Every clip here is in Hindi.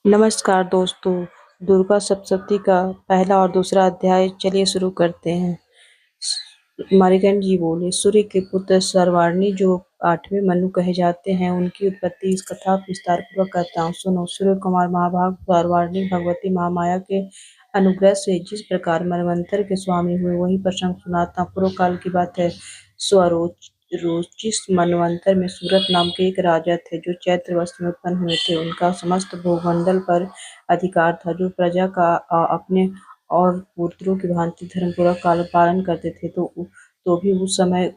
नमस्कार दोस्तों, दुर्गा सप्तशती का पहला और दूसरा अध्याय चलिए शुरू करते हैं। मारीगन जी बोले, सूर्य के पुत्र सर्वाणी जो 8वें मनु कहे जाते हैं, उनकी उत्पत्ति इस कथा विस्तार पूर्वक कहता हूँ। सुनो। सूर्य कुमार महाभाग सर्वाणी भगवती महामाया के अनुग्रह से जिस प्रकार मनवंतर के स्वामी हुए, वही प्रसंग सुनाता हूँ। पूर्व काल की बात है। स्वरोचिष मनवंतर में सूरत नाम के एक राजा थे, जो चैत्र वर्ष में उत्पन्न हुए थे। उनका समस्त भूमंडल पर अधिकार था, जो प्रजा का अपने और पुत्रों की भांति धर्मपूर्वक पालन करते थे। तो भी उस समय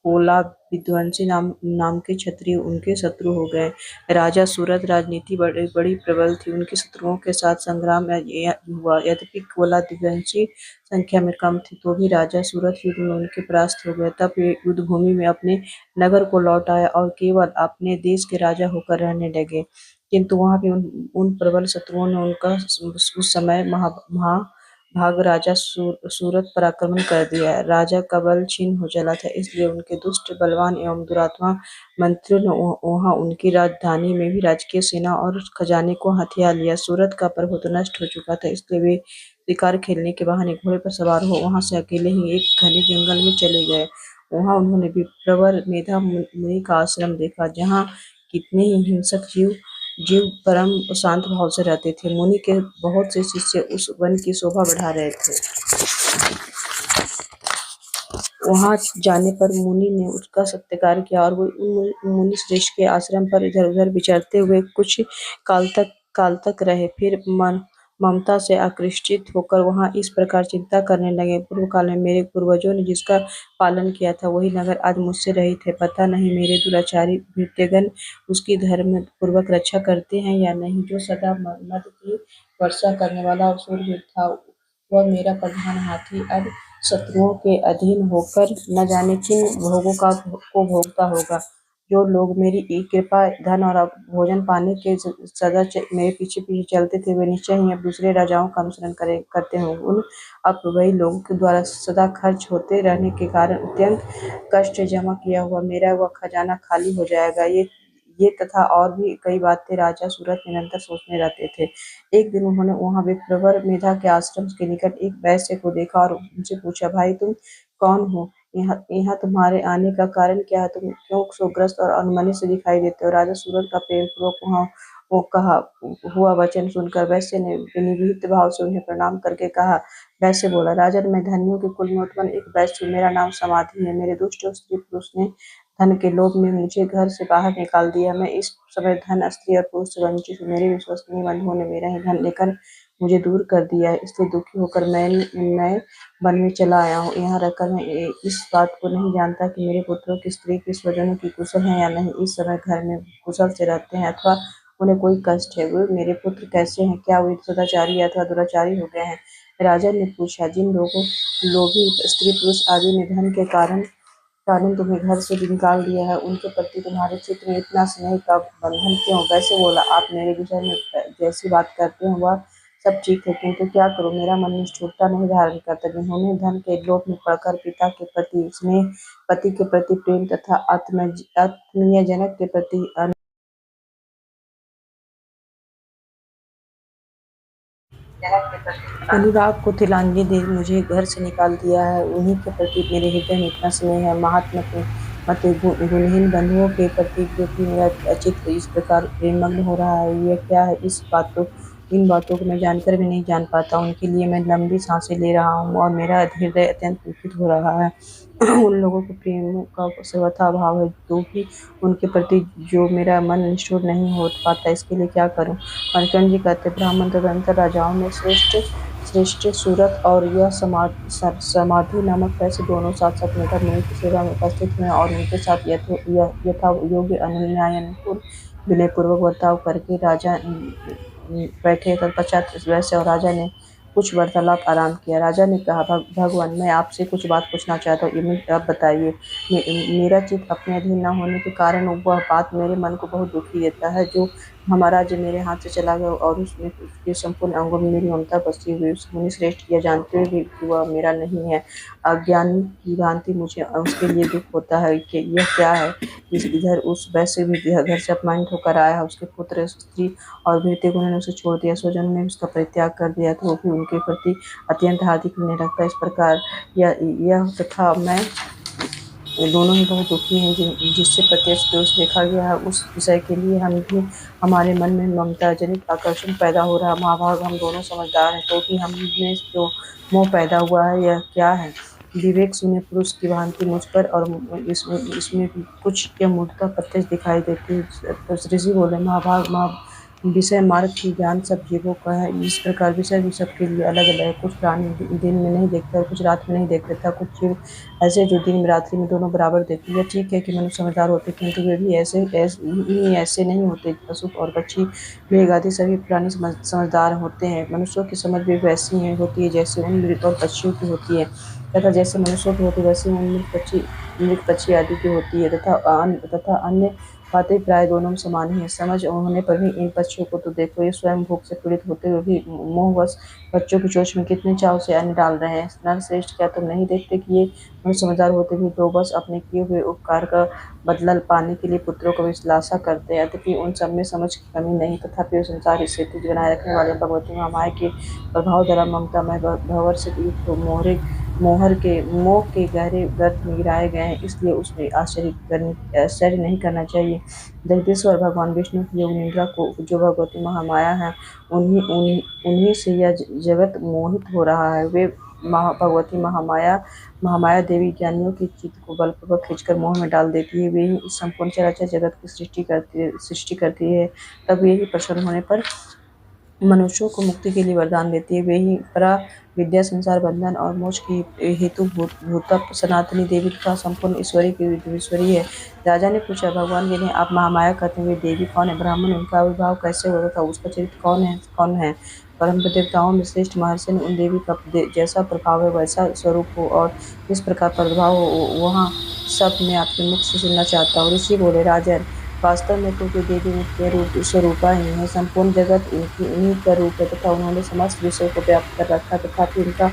कोला विध्वंसी नाम के क्षत्रिय उनके शत्रु हो गए। राजा सूरत राजनीति बड़ी प्रबल थी। उनके शत्रुओं के साथ संग्राम हुआ। यद्यपि कोला विध्वंसी संख्या में कम थी, तो भी राजा सूरत युद्ध में उनके परास्त हो गए। तब वे युद्ध भूमि में अपने नगर को लौट आए और केवल अपने देश के राजा होकर रहने लगे। किंतु वहां भी उन प्रबल शत्रुओं ने उनका उस समय महाभाग राजा सूरत पर आक्रमण कर दिया। राजा का बल क्षीण हो चला था, इसलिए उनके दुष्ट, बलवान एवं दुरात्मा मंत्रियों ने वहां उनकी राजधानी में भी राजकीय सेना और खजाने को हथिया लिया। सूरत का प्रभु तो नष्ट हो चुका था, इसलिए वे शिकार खेलने के बहाने घोड़े पर सवार हो वहां से अकेले ही एक घने जंगल में चले गए। वहां उन्होंने विप्रवर मेधा मुनि का आश्रम देखा, जहाँ कितने ही हिंसक जीव जीव परम शांत भाव से रहते थे। मुनि के बहुत से शिष्य उस वन की शोभा बढ़ा रहे थे। वहां जाने पर मुनि ने उसका सत्कार किया और वो उन मुनि श्रेष्ठ के आश्रम पर इधर उधर विचरते हुए कुछ काल तक रहे। फिर ममता से आकृष्टित होकर वहां इस प्रकार चिंता करने लगे, पूर्व काल में मेरे पूर्वजों ने जिसका पालन किया था, वही नगर आज मुझसे रहित है। पता नहीं मेरे दुराचारी भृत्यगण उसकी धर्म पूर्वक रक्षा करते हैं या नहीं। जो सदा मद की वर्षा करने वाला शूरवीर था, वह मेरा प्रधान हाथी अब शत्रुओं के अधीन होकर न जाने किन भोगों को भोगता होगा। जो लोग मेरी कृपा, धन और भोजन पाने के सदा मेरे पीछे पीछे चलते थे, वे निश्चय ही अब दूसरे राजाओं का अनुसरण करते होंगे। उन अपव्ययी लोगों के द्वारा सदा खर्च होते रहने के कारण अत्यंत कष्ट जमा किया हुआ मेरा वह खजाना खाली हो जाएगा। ये तथा और भी कई बातें राजा सूरत निरंतर सोचने रहते थे। एक दिन उन्होंने वहां विप्रवर मेधा के आश्रम के निकट एक वैश्य को देखा और उनसे पूछा, भाई तुम कौन हो? यहाँ तुम्हारे आने का कारण क्या है? तुम क्यों शोकग्रस्त और अनमने से दिखाई देते हो? राजा सूरत का प्रेम पूर्वक वहां वो कहा हुआ वचन सुनकर वैश्य ने विनीत भाव से उन्हें प्रणाम करके कहा। वैश्य बोला, राजन, मैं धनियों के कुल में उत्पन्न एक वैश्य हूँ। मेरा नाम समाधि है। मेरे दुष्ट स्त्री पुरुष ने धन के लोभ में मुझे घर से बाहर निकाल दिया। मैं इस समय धन, स्त्री और पुरुष से वंचित हूँ। मेरे विश्वसनीय बंधुओं ने मेरा ही धन लेकर मुझे दूर कर दिया है, इसलिए दुखी होकर मैं वन में चला आया हूँ। यहाँ रहकर मैं इस बात को नहीं जानता कि मेरे पुत्रों की स्त्री के स्वजनों की कुशल है या नहीं, इस समय घर में कुशल से रहते हैं अथवा उन्हें कोई कष्ट है। वे मेरे पुत्र कैसे हैं? क्या वे सदाचारी अथवा दुराचारी हो गए हैं? राजा ने पूछा, जिन लोभी स्त्री पुरुष आदि ने धन के कारण तुम्हें घर से भी निकाल दिया है, उनके प्रति तुम्हारे चित्त में इतना स्नेह का बंधन क्यों? वैसे बोला, आप मेरे विषय में जैसी बात करते हैं वह सब ठीक है, किंतु क्या करूं, मेरा मन निष्ठुरता नहीं धारण करता। जिन्होंने धन के लोभ में पड़कर पिता के प्रति स्नेह, पति के प्रति प्रेम तथा आत्मीय जनक के प्रति अनुराग को तिलांजलि दे मुझे घर से निकाल दिया है, उन्हीं के प्रति मेरे हृदय में इतना स्नेह है। महात्मा मत गुणहीन बंधुओं के प्रति जो कि मेरा चित्त इस प्रकार प्रेममग्न हो रहा है, यह क्या है? इन बातों को मैं जानकर भी नहीं जान पाता। उनके लिए मैं लंबी सांसें ले रहा हूँ और मेरा हृदय अत्यंत दुखित हो रहा है। उन लोगों को प्रेम का सर्वथा अभाव है, तो भी उनके प्रति जो मेरा मन निष्ठुर नहीं हो पाता, इसके लिए क्या करूं? मार्कंड जी कहते, ब्राह्मण तदंतर राजाओं में श्रेष्ठ सूरत और यह समाधि नामक वैसे दोनों साथ साथ मेधा मुनि की सेवा में उपस्थित हुए और उनके साथ यथा योग्य अनुनयनपूर्ण विनय पूर्वक बर्ताव करके राजा बैठे। तत्पश्चात वैश्य और राजा ने कुछ वार्तालाप आराम किया। राजा ने कहा, भगवान, मैं आपसे कुछ बात पूछना चाहता हूँ, आप बताइए। मेरा चित्त अपने अधीन न होने के कारण वह बात मेरे मन को बहुत दुखी देता है। जो हमारा राज्य मेरे हाथ से चला गया और उसमें उसके संपूर्ण अंगों में मेरी ममता बसी हुई। उस मुनि श्रेष्ठ यह जानते हुए भी कि वह मेरा नहीं है, अज्ञानी की भांति मुझे उसके लिए दुख होता है कि यह क्या है। इधर उस वैसे भी घर से अपमानित होकर आया है, उसके पुत्र स्त्री और बेटे ने उसे छोड़ दिया, स्वजन ने उसका परित्याग कर दिया, तो वो भी उनके प्रति अत्यंत हार्दिक नहीं रखता। इस प्रकार यह तथा मैं ये दोनों ही बहुत दुखी हैं, जिससे प्रत्यक्ष दोष देखा गया है। उस विषय के लिए हम भी हमारे मन में ममता जनित आकर्षण पैदा हो रहा है। महाभाग हम दोनों समझदार हैं, तो भी हम में जो मोह पैदा हुआ है यह क्या है। विवेक शून्य पुरुष की भांति मुझ पर और इसमें इसमें भी कुछ यह मूर्खता प्रत्यक्ष दिखाई देती है। तो ऋषि बोले, महाभाग विषय मार्ग की ज्ञान सब जीवों का है। इस प्रकार विषय भी सबके लिए अलग अलग है। कुछ प्राणी दिन में नहीं देखते और कुछ रात में नहीं देखते था। कुछ जीव ऐसे जो दिन में रात्रि में दोनों बराबर देखते। यह ठीक है कि मनुष्य समझदार होते, किंतु वे भी ऐसे नहीं होते। पशु और पक्षी, मेघ आदि सभी प्राणी समझदार होते हैं। मनुष्यों की समझ भी वैसी ही होती है जैसे उन मृग और पक्षियों की होती है, तथा जैसे मनुष्यों की होती है वैसे उन मृग पक्षी आदि की होती है। तथा अन्य बातें प्राय दोनों में समान ही है। समझ होने पर भी इन पक्षियों को तो देखो, ये स्वयं भूख से पीड़ित होते हुए भी मोहवश बच्चों की चोंच में कितने चाव से अन्न डाल रहे हैं। नरश्रेष्ठ, क्या तुम नहीं देखते कि ये मनुष्य समझदार होते भी तो बस अपने किए हुए उपकार का बदला पाने के लिए पुत्रों को विलासा करते हैं। यद्यपि उन सब में समझ की कमी नहीं, तथापि वे संसार इस सेतु बनाए रखने वाले भगवती महामाया के प्रभाव द्वारा ममतामय भंवर से युक्त मोह के गहरे गर्त में गिराए गए हैं। इसलिए उसमें आश्चर्य नहीं करना चाहिए। जगदीश्वर भगवान विष्णु की योग निद्रा को जो भगवती महामाया है, उन्हीं से यह जगत मोहित हो रहा है। वे भगवती महामाया देवी ज्ञानियों के चित्त को बलपूर्वक खींचकर मोह में डाल देती है। वे ही इस संपूर्ण चराचर जगत की सृष्टि करती है। तब यही प्रसन्न होने पर मनुष्यों को मुक्ति के लिए वरदान देती है। वे ही परा विद्या, संसार बंधन और मोक्ष की हेतु भूता सनातनी देवी तथा संपूर्ण ईश्वरी है। राजा ने पूछा, भगवान जिन्हें आप महामाया कहते हैं, वे देवी कौन है? ब्राह्मण, उनका आविर्भाव कैसे हुआ तथा उसका चरित्र कौन है? परम देवताओं में श्रेष्ठ महर्षि ने उन देवी का जैसा प्रभाव है वैसा स्वरूप हो और जिस प्रकार प्रादुर्भाव हो, वहाँ सब मैं आपके मुख से सुनना चाहता हूँ। ऋषि बोले, राजन, वास्तव में तो वे देवी नित्य स्वरूपा ही है। संपूर्ण जगत इन्हीं का रूप है तथा उन्होंने समस्त विषयों को व्याप्त कर रखा। तथापि उनका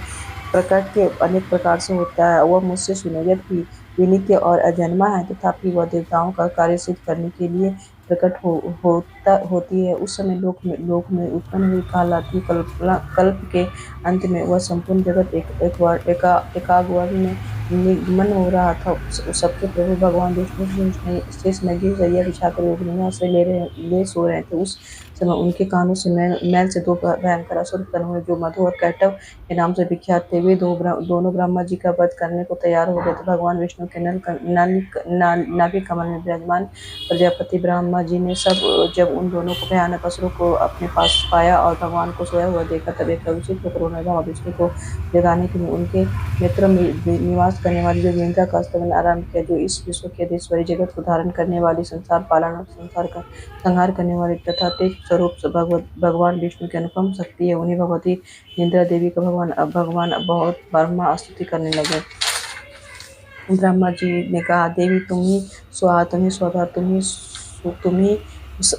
प्रकट के अनेक प्रकार से होता है। वह मुझसे सुनो, यद्यपि वे नित्य और अजन्मा है, तथापि वह देवताओं का कार्य सिद्ध करने के लिए प्रकट होती है। उस समय लोक में उत्पन्न हुई कहलाती कल्प के अंत में वह संपूर्ण जगत एकाग्र में निमग्न हो रहा था। सबके प्रभु भगवान विष्णु शेष नदी जरिया बिछाकर योगिनियां से ले सो रहे थे। उस समय उनके कानों से मैल से दो भयंकर असुर उत्पन्न हुए, जो मधु और कैटव के नाम से विख्यात थे। वे दोनों ब्रह्मा जी का वध करने को तैयार हो गए थे। भगवान विष्णु के नाभि कमल में विराजमान प्रजापति ब्रह्मा जी ने जब उन दोनों को भयानक असुरों को अपने पास पाया और भगवान को सोया हुआ देखा, तब एक विचित्र होकर उन्होंने भगवान विष्णु को जगाने के लिए उनके नेत्रों में निवास करने वाली जो निद्रा का स्तवन आरंभ किया, जो इस विश्व के अधीश्वरी जगत को धारण करने वाली, संसार पालन और संसार का संहार करने वाली तथा तेज स्वरूप भगवान विष्णु की अनुपम शक्ति है। उन्हीं भगवती निद्रा देवी का भगवान बहुत ब्रह्मा स्तुति करने लगे। ब्रह्मा जी ने कहा, देवी तुम ही स्वाहा, तुम ही स्वधा, तुम ही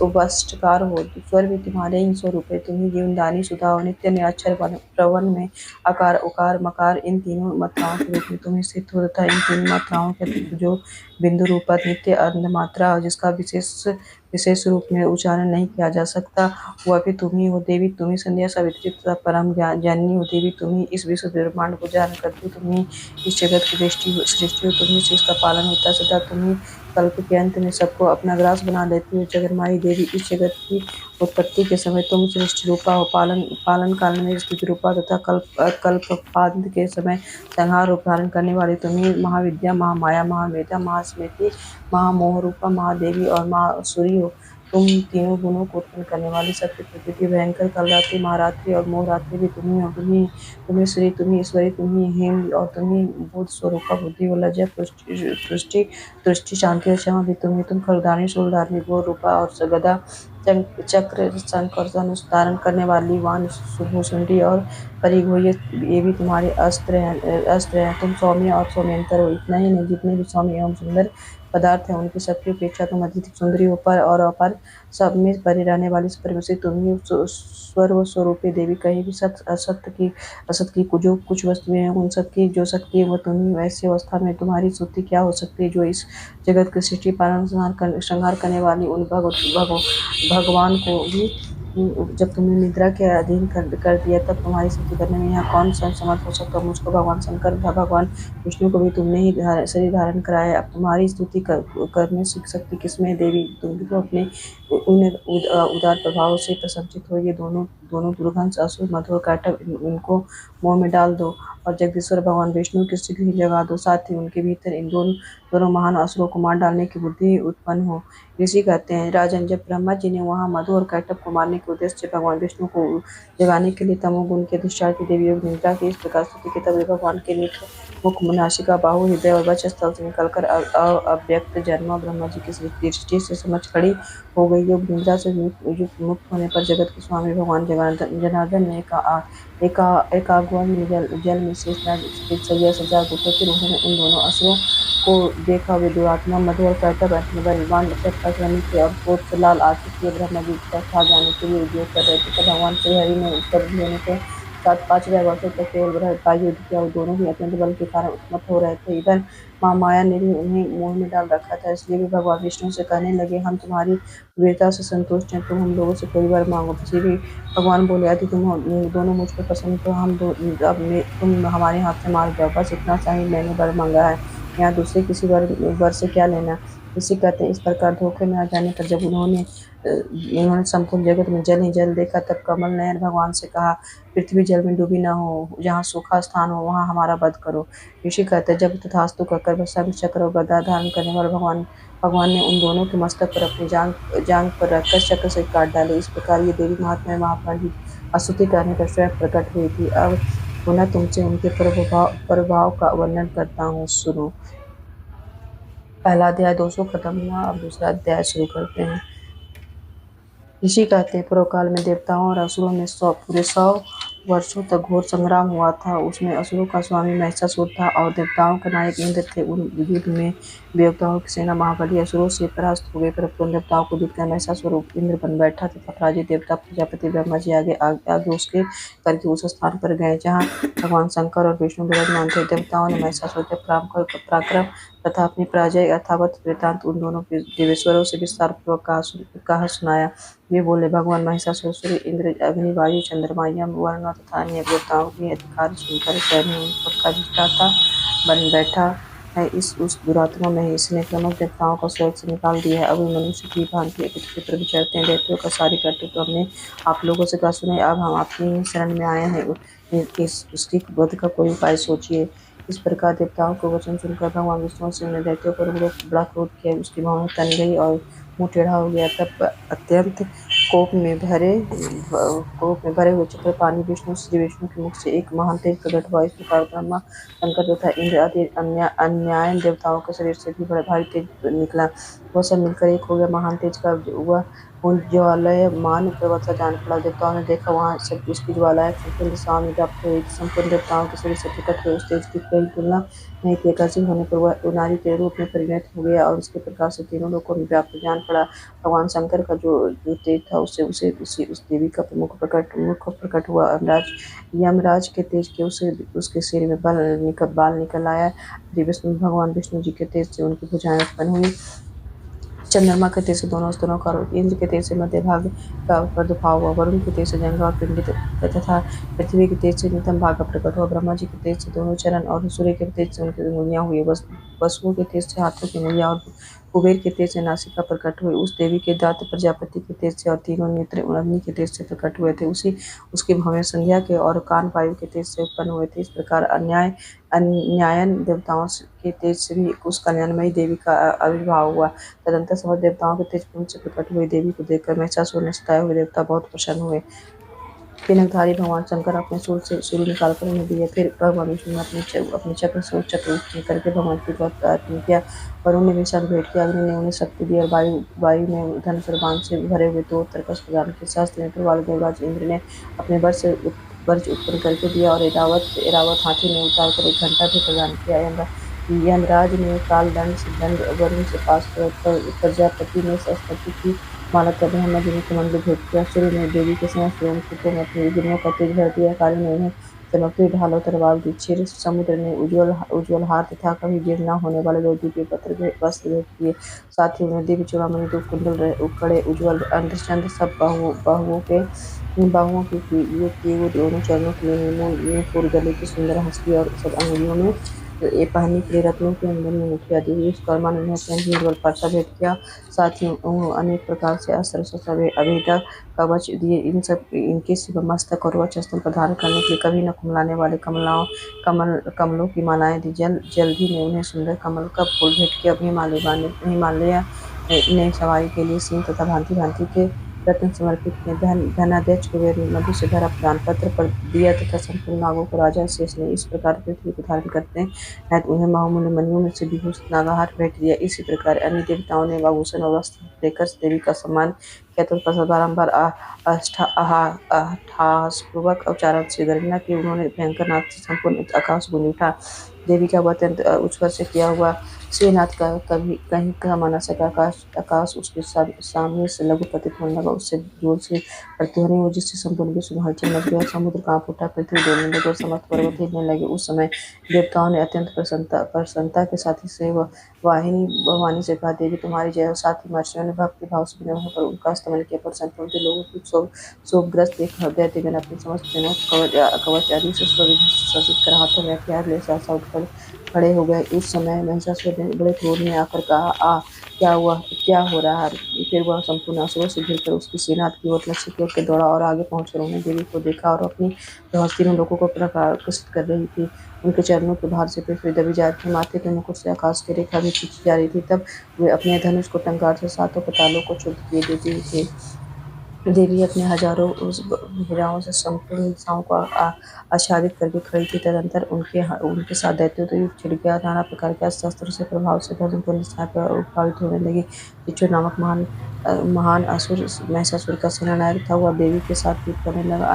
उपष्टकार हो। स्वर भी तुम्हारे ही स्वरूप है। तुम ही जीवनदानी सुधा हो। नित्य निराक्षर प्रवन में आकार उकार मकार इन तीनों मात्राओं के रूप में तुम ही स्थित हो तथा इन तीनों मात्राओं के जो बिंदु रूपा नित्य अर्ध मात्रा और जिसका विशेष रूप में उच्चारण नहीं किया जा सकता, वह भी तुम ही हो। देवी तुम ही संध्या सावित्री तथा परम जाननी हो। देवी तुम ही इस विश्व ब्रह्मांड को जान करती हो। तुम ही इस जगत की सृष्टि हो। तुम ही से इसका पालन होता है। सदा तुम ही कल्प के अंत में सबको अपना ग्रास बना लेती हो। जगन्माई देवी, इस जगत की उत्पत्ति के समय तुम सृष्टि रूपा हो, पालन काल में स्थिति रूपा तथा कल्पांत के समय संहार रूप धारण करने वाली तुम ही महाविद्या, महामाया, महामेधा, महास्मृति, महामोह रूपा महादेवी और महासुरी हो। तुम तीनों गुणों को उत्पन्न करने वाली शक्ति प्रकृति भयंकर कालरात्रि, महारात्रि और मोहरात्रि भी तुम ही हो। तुम ही श्री, तुम ही ईश्वरी, तुम ही हेम और तुम ही बुद्ध स्वरूपा, बुद्धि और लज्जा, तुष्टि, शांति और क्षमा भी तुम ही। तुम खरधारणी, शूलधारणी, गो रूपा और गदा, चक्र, शंख और धनुष धारण करने वाली वान, भुसुंडी और परिग हो, ये भी तुम्हारे अस्त्र हैं। तुम सौम्य और सौम्यंतर हो। इतना ही नहीं, जितने भी सौम्य एवं सुंदर पदार्थ हैं उनकी सबकी अपेक्षा तुम अधिक सुंदरी हो। पर और अपर सब में परे रहने वाली परमेश्वरी तुम ही स्वरूपी देवी। कहीं भी असत की जो कुछ वस्तुएं हैं उन सब की जो शक्ति है वो तुम ही। वैसी अवस्था में तुम्हारी स्तुति क्या हो सकती है, जो इस जगत की सृष्टि पालन संहार करने वाली उन भगवान को भी जब तुमने निद्रा के अधीन कर दिया, तब तुम्हारी स्तुति करने में यहाँ कौन सा समर्थ हो सकता। मुझको भगवान शंकर तथा भगवान विष्णु को भी तुमने ही शरीर धारण कराया। अब तुम्हारी स्तुति करने सीख सकती किसमें देवी। तुम भी तो अपने उदार प्रभाव से प्रशंसित हो। ये दोनों दोनों दुर्गंध असुर मधुर काटव इनको मुंह में डाल दो और जगदीश्वर भगवान विष्णु की शीघ्र ही जगा दो। साथ ही उनके भीतर इन दोनों महान असुरों को मार डालने की बुद्धि उत्पन्न हो। ऋषि कहते हैं, राजन, जब ब्रह्मा जी ने वहां मधु और कैटभ को मारने के उद्देश्य से भगवान विष्णु को जगाने के लिए तमोगुण के अधिष्ठात्री देवी योग निद्रा की इस प्रकार स्तुति की, तब भगवान के नेत्र, मुख, नासिका, बाहु, हृदय और वक्ष स्थल से निकलकर अव्यक्त जन्मा ब्रह्मा जी की दृष्टि से समझ खड़ी हो गई। योग निद्रा से मुक्त होने पर जगत के स्वामी भगवान जनार्दन ने एकाग्र में जल में सैया सजा उठे। फिर उन्होंने उन दोनों असुरों को देखा। वे दुरात्मा मधु और कैटभ बलवान आक्रमण थे और क्रोध से लाल आंखें किए ब्रह्मा जी का खा जाने के लिए उद्योग कर रहे थे। तब भगवान श्री हरि ने उत्तर देने के साथ 5,000 वर्षों तक केवल का युद्ध किया। वो दोनों ही अत्यंत बल के कारण उत्मत्त हो रहे थे। इधर माँ माया ने भी उन्हें मुंह में डाल रखा था, इसलिए भी भगवान विष्णु से कहने लगे, हम तुम्हारी वीरता से संतुष्ट हैं, तुम हम लोगों से कोई वर मांगो। किसी भी भगवान बोले, यदि तुम दोनों मुझ पर प्रसन्न तो तुम हमारे हाथ से मार जाओ, बस इतना सा ही मैंने वर मांगा है, यहाँ दूसरे किसी वर से क्या लेना। इसी कहते हैं, इस प्रकार धोखे में आ जाने पर जब उन्होंने संपूर्ण जगत में जल ही जल देखा, तब कमल नयन भगवान से कहा, पृथ्वी जल में डूबी न हो, जहाँ सूखा स्थान हो वहाँ हमारा वध करो। ऋषि कहते हैं, जब तथास्तु कहकर शंख चक्र और गदा धारण करने वाले भगवान ने उन दोनों के मस्तक पर अपनी जांग पर रखकर चक्र से काट डाले। इस प्रकार ये देवी महात्मा महाप्राण स्तुति करने पर स्वयं प्रकट हुई थी। अब पुनः तुमसे उनके प्रभाव का वर्णन करता हूँ, सुनो। पहला अध्याय 200 खत्म हुआ, अब दूसरा अध्याय शुरू करते हैं। ऋषि कहते हैं, पूर्व काल में देवताओं और असुरों में पूरे 100 वर्षों तक घोर संग्राम हुआ था। उसमें असुरों का स्वामी महिषासुर था और देवताओं का नायक इंद्र थे। उन युद्ध में देवताओं की सेना महाबली असुरों से परास्त हो गई, परंतु देवताओं को जीतकर महिषासुर इंद्र बन बैठा तथा पराजित देवता प्रजापति ब्रह्मा जी आगे उसके करके उस स्थान पर गए जहाँ भगवान शंकर और विष्णु विराजमान थे। देवताओं ने महिषासुर के पराक्रम तथा अपनी पराजय यथावत वृत्तांत उन दोनों देवेश्वरों से विस्तार पूर्वक कहा सुनाया। वे बोले, भगवान महिषासुर, सूर्य, इंद्र, अग्नि, वायु, चंद्रमा, यम, वरुण तथा अन्य देवताओं के अधिकार सुनकर स्वयं उनका अधिष्ठाता बन बैठा है। उस दुरात्मा में इसने प्रमुख देवताओं को स्वर्ग से निकाल दिया है। अब वे मनुष्य की भांति पृथ्वी पर विचरते हैं। दैत्यों का सारी कर्तव्य तो हमने आप लोगों से कहा सुना है, अब हम आपकी शरण में आए हैं, उसकी वध का कोई उपाय सोचिए। इस प्रकार देवताओं को वचन सुनकर भगवान विष्णु से उन्हें दैत्यों पर बड़ा क्रोध किया। उसकी भौहें तन गई और मुंह टेढ़ा हो गया। तब अत्यंत कोप में भरे हुए चक्रपाणी विष्णु श्री विष्णु के मुख से एक महान तेज प्रकट हुआ। इस प्रकार ब्रह्मा, शंकर तथा इंद्र आदि अन्यायन देवताओं के शरीर से भी बड़ा भारी तेज निकला। वह सब मिलकर एक हो गया। महान तेज का वह ज्वालयमान पर्वत सा जान पड़ा। देवताओं ने देखा, वहां सब उसकी ज्वालाएं संपूर्ण दिशाओं में व्याप्त हुई। संपूर्ण देवताओं के शरीर से प्रकट हुए उस तेज की कोई तुलना नहीं थी। आकर्षित होने पर वह नारी के रूप में परिणत हो गया और उसके प्रकाश से तीनों लोकों में व्याप्त जान पड़ा। भगवान शंकर का जो तेज था उससे उस देवी का मुख प्रकट हुआ। यमराज के तेज के उसके सिर में बाल निकल आया। भगवान विष्णु जी के तेज से उनकी भुजाएं उत्पन्न हुई। चंद्रमा के तेज से दोनों स्तनों का, इंद्र के तेज से मध्य भाग का प्रादुर्भाव हुआ। वरुण के तेज से जंघा और पिंड तथा पृथ्वी के तेज से नितम भाग का प्रकट हुआ। ब्रह्मा जी के तेज से दोनों चरण और सूर्य के तेज से उनकी उंगलियां हुई। वसुओं के तेज से हाथों की उंगलियां और कुबेर के तेज से नासिका प्रकट हुई। उस देवी के दांत प्रजापति के तेज से और तीनों नेत्र अग्नि के तेज से प्रकट हुए थे। उसकी भवें संध्या के और कान वायु के तेज से उत्पन्न हुए थे। इस प्रकार अन्यायन देवताओं के तेज से भी उस कल्याणमयी देवी का आविर्भाव हुआ। तदंतर समस्त देवताओं के तेज पुंज से प्रकट हुई देवी को देखकर महिषासुर ने सताए हुए देवता बहुत प्रसन्न हुए। पिनकधारी भगवान शंकर अपने सूल से सूर्य निकालकर उन्हें दिए। फिर भगवान विष्णु ने अपने चक्र से उस चक्र करके भगवान की प्रार्थना किया। वरुण ने भी शंख भेंट किया। अग्नि ने उन्हें शक्ति दी और वायु ने धनुष और बाण से भरे हुए 2 तरकश प्रदान किए। सहस्त्र नेत्र वाले देवराज इंद्र ने अपने वर से वर्ष उत्पन्न करके दिया और एरावत हाथी ने उतार कर 1 घंटा भी प्रदान किया। यमराज ने कालदंड से दंड वरुण से पास प्रजापति ने सरस्वती की माला कर ब्रह्मा जी ने कमंडलू भेंट किया। सूर्य ने देवी के समस्त रोमकूपों में अपनी अग्नियों का तेज भर दिया। काली ने उन्हें चमकती ढाल और तलवार दी। क्षीर समुद्र ने उज्ज्वल हार तथा कभी जीर्ण न होने वाले वस्त्र भेंट किए। साथ ही उन्हें दिव्य चूड़ामणि, 2 कुंडल, कड़े, उज्ज्वल अर्धचंद्र, सब बाहुओं की किए हुए दोनों चरणों के लिए नीम फूल, गले की सुंदर हंसली और सब अंगुलियों में ये पहनने के लिए रत्नों की अंजनी मुठिया दी। विश्वकर्मा ने उन्हें अत्यंत निर्बल पर्चा भेंट किया। साथ ही अनेक प्रकार से अस्त्र शस्त्र, अभेदा कवच दिए। इनके सिवा मस्तक और वक्षस्थल पर धारण करने के लिए कभी न कुमलाने वाले कमलों की मालाएं दी। जल्द ही ने उन्हें सुंदर कमल का फूल भेंट किया। हिमालय ने सवारी के लिए सिंह तथा भांति भांति के रत्न समर्पित किए। धनाध्यक्ष कुबेर ने मधु से भरा प्रदान पत्र पर दिया तथा संपूर्ण नागों को राजा शेष ने इस प्रकार पृथ्वी को धारण करते हैं उन्हें बहुमूल्य मणियों में से विभूषित नागाहार भेंट दिया। इसी प्रकार अन्य देवताओं ने आभूषण और वस्त्र देकर देवी का सम्मान किया। तत्पश्चात बारंबार अट्टहासपूर्वक उच्चारण से गर्जना की उन्होंने भयंकर नाद से संपूर्ण आकाश गूंज उठा। देवी का वह अत्यंत उत्कर्ष से किया हुआ श्रीनाथ का कभी कहीं कहा न सका। आकाश उसके सामने से लघु प्रतीत होने लगा। उससे जोर से प्रतिध्वनि हुई जिससे संपूर्ण विश्व में हलचल मच गया। समुद्र कांप उठा, पृथ्वी डोलने लगी और समस्त पर्वत हिलने लगे। उस समय देवताओं ने अत्यंत प्रसन्नता के साथ ही वाहिनी भवानी से कहा, देवी तुम्हारी जय हो। साथ ही महर्षियों ने भक्ति भाव से विनम्र होकर उनका स्तमन किया। पर संपूर्ण लोगों की शोकग्रस्त देख दैत्यगण अपने समस्त सेनाओं कवच आदि से सुसज्जित कर हाथों में हथियार ले सहसा उठ खड़े हो गए। उस समय महिषासुर ने बड़े क्रोध में आकर कहा, क्या हो रहा है। फिर वह संपूर्ण असुरों से घिरकर उसकी सेना की ओर लक्ष्य की ओर दौड़ा और आगे पहुंचकर उन्होंने देवी को देखा और अपनी जो हस्ती में लोगों को प्रकाशित कर रही थी। उनके चरणों के भार से पृथ्वी दबी जा रही थी, माथे के मुकुट से आकाश की रेखा भी खींची जा रही थी। तब वे अपने धनुष को टंकार से 7 पातालों को क्षुब्ध किए देते थे। देवी अपने हजारों भुजाओं से संपूर्ण दिशाओं को आच्छादित करके खड़ी थी। तदंतर उनके साथ दैत्यों तो युद्ध छिड़ गया। नाना प्रकार के अस्त्र से प्रभाव से संपूर्ण दिशाएं प्रभावित होने लगी। चिच्चू नामक महान असुर महिषासुर का सेनानायक था। वह देवी के साथ युद्ध करने लगा।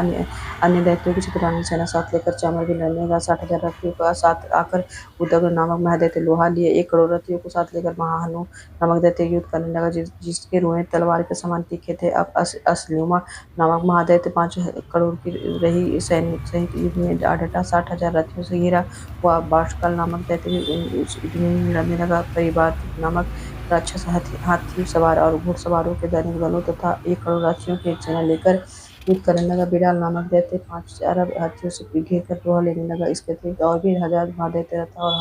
अन्य दैत्यों की चित्ररानी सेना साथ लेकर चामर भी लड़ने लगा। 60,000 रथियों का साथ आकर उदग्र नामक महादैत्य लोहा लिए 1 करोड़ रथियों को साथ लेकर महाहनु नामक दैत्य युद्ध करने लगा, जिसके रोएं तलवार के समान तीखे थे। अब असल्युमा नामक महादैत्य 5 करोड़ की रही सैनिक सहित युद्ध में डटा 60,000 रथियों से घिरा हुआ। बाष्कल नामक दैत्य युद्ध में लड़ने लगा। परिवार नामक राक्षस हाथी सवार और घुड़सवारों के दैनिक दलों तथा 1 करोड़ रथियों की एक सेना लेकर युद्ध करने लगा। बिडाल नामक दैत्य 5 अरब हाथियों से घेरकर लोहा लेने लगा। इसके अतिरिक्त और भी 1000 महादैत्य रथ और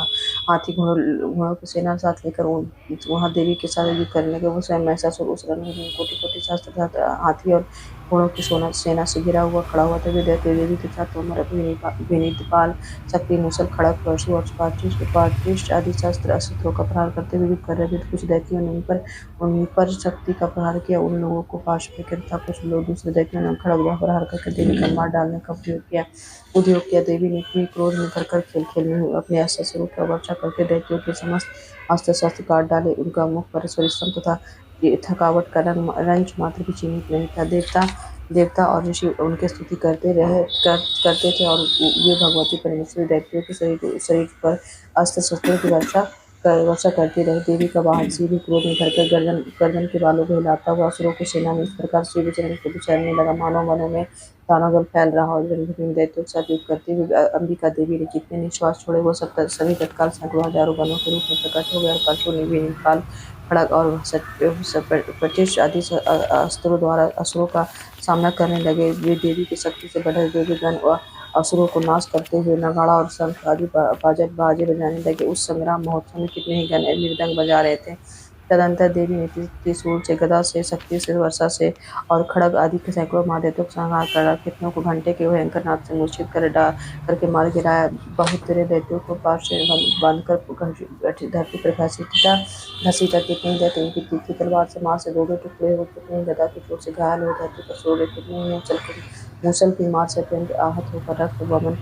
हाथी घोड़ों की सेना साथ लेकर वहां देवी के साथ युद्ध करने लगे। वो स्वयं महिषासुर उस रणभूमि में कोटि-कोटि सहस्त्र हाथी और घोड़ों की सेना से घिरा हुआ खड़ा हुआ था। वे दैत्य देवी के साथ तोमर, विनीतपाल, शक्ति, मूसल, खड़ग, परशु और पाटिश आदि अस्त्रों का प्रहार करते हुए युद्ध कर रहे थे। कुछ दैत्यों ने उन पर शक्ति का प्रहार किया, उन लोगों को पाश फेंके तथा कुछ लोग दूसरे दैत्यों ने खड़ग द्वारा प्रहार करके देवी को मार डालने का उद्योग किया। देवी ने क्रोध में भरकर खेल में अपने अस्त्र से उठकर वर्षा करके दैत्यों के समस्त अस्त्र शस्त्र काट डाले। उनका मुख पर परिश्रम तथा थकावट का रंच मात्र भी चिन्हित नहीं था। देवता और ऋषि उनकी स्तुति करते थे और वे भगवती परमेश्वरी दैत्यों के शरीर पर अस्त्र शस्त्रों की वर्षा करती रही। देवी का वाहन सिंह भी क्रोध में भरकर गर्दन के बालों को हिलाता हुआ असुरों की सेना में इस प्रकार से विचरण को विचरने लगा, मानो वनों में दानव दल फैल रहा और रणभूमि में दैत्यों के साथ युद्ध करते हुए अंबिका देवी ने जितने निश्वास छोड़े वो सभी तत्काल सैकड़ों हजारों गणों के रूप में प्रकट हो गए और परशु ने विनीतपाल, खड़ग और पटिश आदि अस्त्रों द्वारा असुरों का सामना करने लगे। वे देवी की शक्ति से बढ़े हुए गण असुरों को नाश करते हुए नगाड़ा और शंख आदि बाजे बजाने लगे। उस संग्राम महोत्सव में कितने ही गण मृदंग बजा रहे थे। तदंतर देवी ने त्रिशूल से, गदा से, शक्ति से, वर्षा से और खड़ग आदि के सैकड़ों महादैत्यों का संहार करा। कितनों को घंटे के भयंकर नाद से मूर्छित करके मार गिराया। बहुत तेरे दैत्यों को पास से बांधकर धरती पर घसीटा। कितने ही दैत्य उनकी तीखी तलवार से मार से 2-2 टुकड़े हो, कितने ही गदा की चोट से घायल हो धरती पर सो गए। कितने ही मूसल की मार से अत्यंत आहत होकर रक्त वमन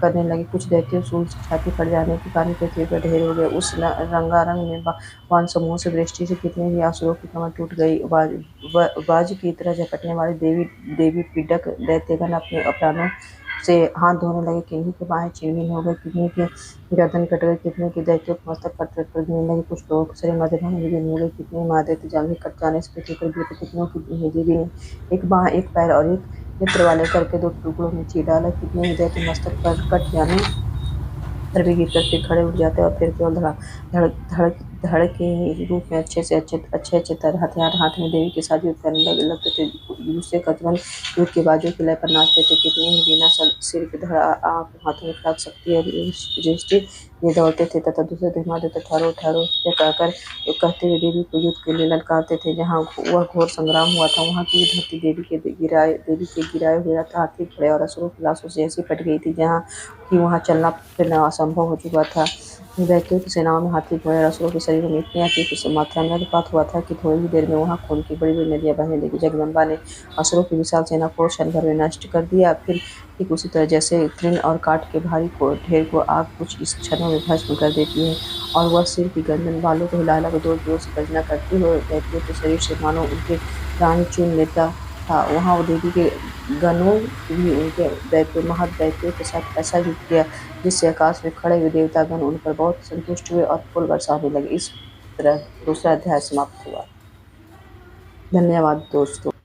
करने लगे। कुछ दैत्यों शूल से छाती फट जाने के कारण पृथ्वी पर ढेर हो गए। उस रंगारंग में वान समूह से दृष्टि से कितने ही असुरों की कमर टूट गई। बाज की तरह झपटने वाली देवी पीड़क दैत्यगण अपने प्राणों से हाथ धोने लगे। किन्हीं के बाहें छीन हो गए, किन्हीं के गर्दन कट गई, कितने की दैत्यों के मस्तक कट कर गिरने लगे। कुछ लोगों के शरीर मध्य भाग में गिरने हो गए, कितने मादे थे जांघें कट जाने से पीछे कर गिरे, कितनों की हिली भी नहीं। एक बांह, एक पैर और एक नेत्र वाले करके 2 टुकड़ों में चीर डाला। कितने ही दैत्य मस्तक पर कट जाने पर भी गिरकर फिर खड़े उठ जाते और फिर केवल धड़ धड़ धड़ के रूप में अच्छे तरह हथियार हाथ में देवी के साथ युद्ध करने लगते थे। दूसरे कदमन युद्ध के बाजू के लय पर नाचते थे। कितने ही बिना सिर के धड़ हाथों में खड़क शक्ति और दृष्टि ये दौड़ते थे तथा दूसरे धर्मादेवता ठहरो ठहरो यह कहकर कहते हुए देवी को युद्ध के लिए ललकारते थे। जहाँ वह घोर संग्राम हुआ था वहाँ की धरती देवी के गिराए हुए हाथी घोड़े और असुरों की लाशों से ऐसी फट गई थी जहाँ कि वहाँ चलना फिरना असंभव हो चुका था। दैत्यों की सेनाओं में हाथी घोड़े और असुरों के शरीरों में इतनी अति मात्रा में अग्निपात हुआ था कि थोड़ी ही देर में वहाँ खून की बड़ी बड़ी नदियां बहने लगी। जगदम्बा ने असुरों की विशाल सेना को क्षण भर में नष्ट कर दिया। फिर ठीक उसी तरह जैसे तृण और काठ के भारी ढेर को आग कुछ इस क्षणों में भस्म कर देती है और वह सिर की गर्दन बालों को हिला हिला जोर जोर से गर्जना करती हुए दैत्यों के शरीर से मानो उनके प्राण चुन लेता था। वहाँ वो देवी के गणों भी उनके महद दैत्यों के साथ ऐसा युद्ध किया जिससे आकाश में खड़े हुए देवतागण उन पर बहुत संतुष्ट हुए और फूल बरसाने लगे। इस तरह दूसरा अध्याय समाप्त हुआ। धन्यवाद दोस्तों।